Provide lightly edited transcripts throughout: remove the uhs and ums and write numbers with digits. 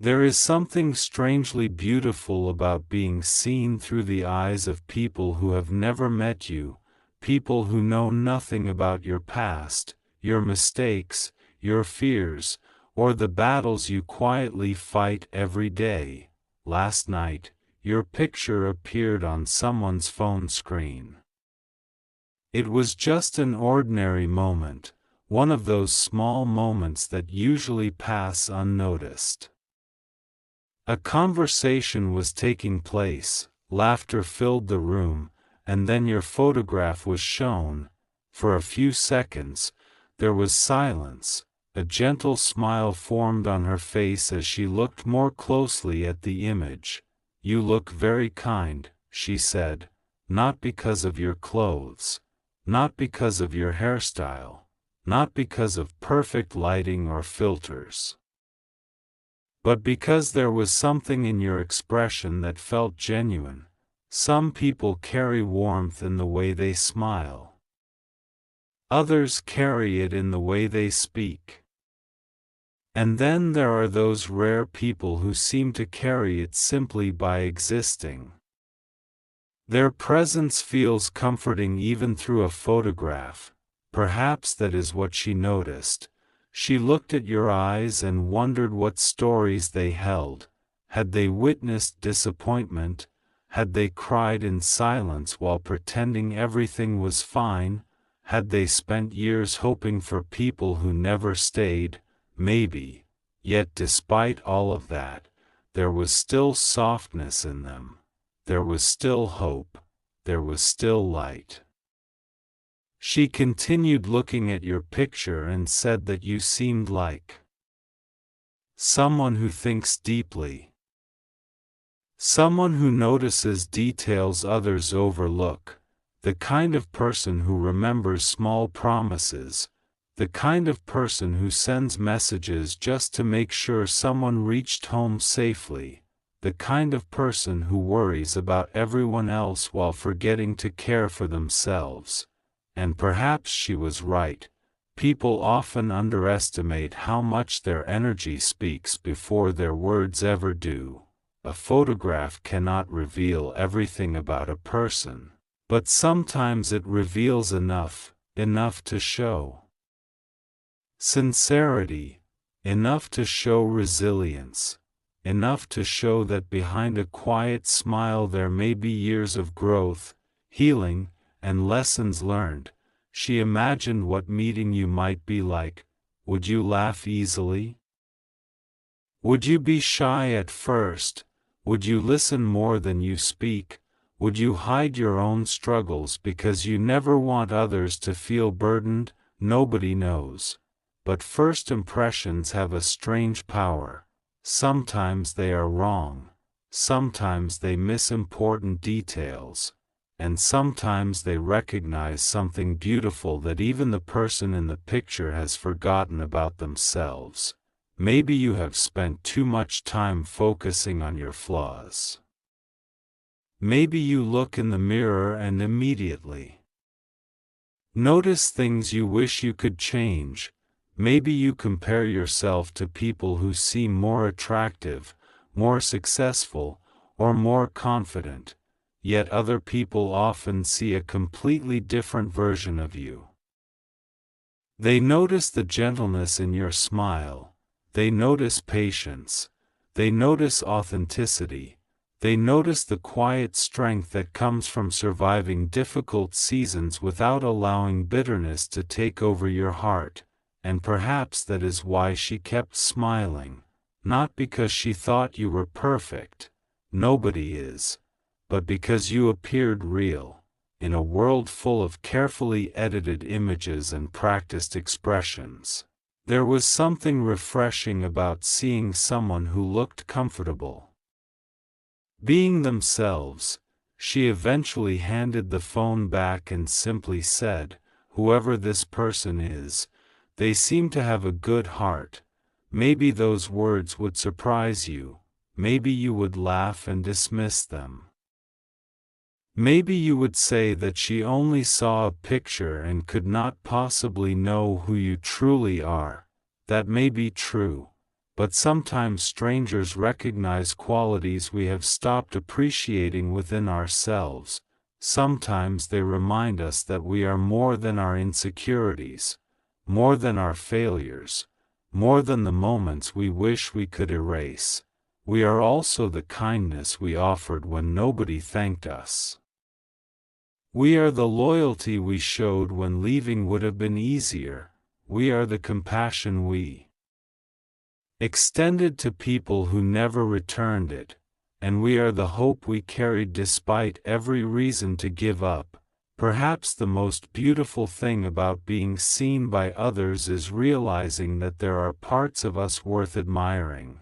There is something strangely beautiful about being seen through the eyes of people who have never met you, people who know nothing about your past, your mistakes, your fears, or the battles you quietly fight every day. Last night, your picture appeared on someone's phone screen. It was just an ordinary moment, one of those small moments that usually pass unnoticed. A conversation was taking place, laughter filled the room, and then your photograph was shown. For a few seconds, there was silence. A gentle smile formed on her face as she looked more closely at the image. "You look very kind," she said, "not because of your clothes, not because of your hairstyle, not because of perfect lighting or filters, but because there was something in your expression that felt genuine." Some people carry warmth in the way they smile. Others carry it in the way they speak. And then there are those rare people who seem to carry it simply by existing. Their presence feels comforting even through a photograph. Perhaps that is what she noticed. She looked at your eyes and wondered what stories they held. Had they witnessed disappointment? Had they cried in silence while pretending everything was fine? Had they spent years hoping for people who never stayed? Maybe. Yet despite all of that, there was still softness in them. There was still hope. There was still light. She continued looking at your picture and said that you seemed like someone who thinks deeply. Someone who notices details others overlook. The kind of person who remembers small promises. The kind of person who sends messages just to make sure someone reached home safely. The kind of person who worries about everyone else while forgetting to care for themselves. And perhaps she was right. People often underestimate how much their energy speaks before their words ever do. A photograph cannot reveal everything about a person, but sometimes it reveals enough to show sincerity, enough to show resilience, enough to show that behind a quiet smile there may be years of growth, healing, and lessons learned. She imagined what meeting you might be like. Would you laugh easily? Would you be shy at first? Would you listen more than you speak? Would you hide your own struggles because you never want others to feel burdened? Nobody knows. But first impressions have a strange power. Sometimes they are wrong. Sometimes they miss important details. And sometimes they recognize something beautiful that even the person in the picture has forgotten about themselves. Maybe you have spent too much time focusing on your flaws. Maybe you look in the mirror and immediately notice things you wish you could change. Maybe you compare yourself to people who seem more attractive, more successful, or more confident, yet other people often see a completely different version of you. They notice the gentleness in your smile. They notice patience. They notice authenticity. They notice the quiet strength that comes from surviving difficult seasons without allowing bitterness to take over your heart. And perhaps that is why she kept smiling. Not because she thought you were perfect. Nobody is. But because you appeared real. In a world full of carefully edited images and practiced expressions. There was something refreshing about seeing someone who looked comfortable being themselves. She eventually handed the phone back and simply said, "Whoever this person is, they seem to have a good heart." Maybe those words would surprise you. Maybe you would laugh and dismiss them. Maybe you would say that she only saw a picture and could not possibly know who you truly are. That may be true. but sometimes strangers recognize qualities we have stopped appreciating within ourselves. Sometimes they remind us that we are more than our insecurities, more than our failures, more than the moments we wish we could erase. We are also the kindness we offered when nobody thanked us. We are the loyalty we showed when leaving would have been easier. We are the compassion we extended to people who never returned it, and we are the hope we carried despite every reason to give up. Perhaps the most beautiful thing about being seen by others is realizing that there are parts of us worth admiring,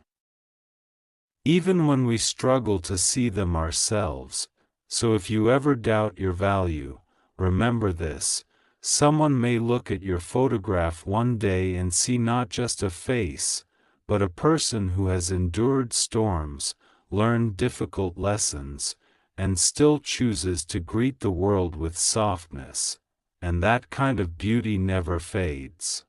even when we struggle to see them ourselves. So if you ever doubt your value, remember this: someone may look at your photograph one day and see not just a face, but a person who has endured storms, learned difficult lessons, and still chooses to greet the world with softness. And that kind of beauty never fades.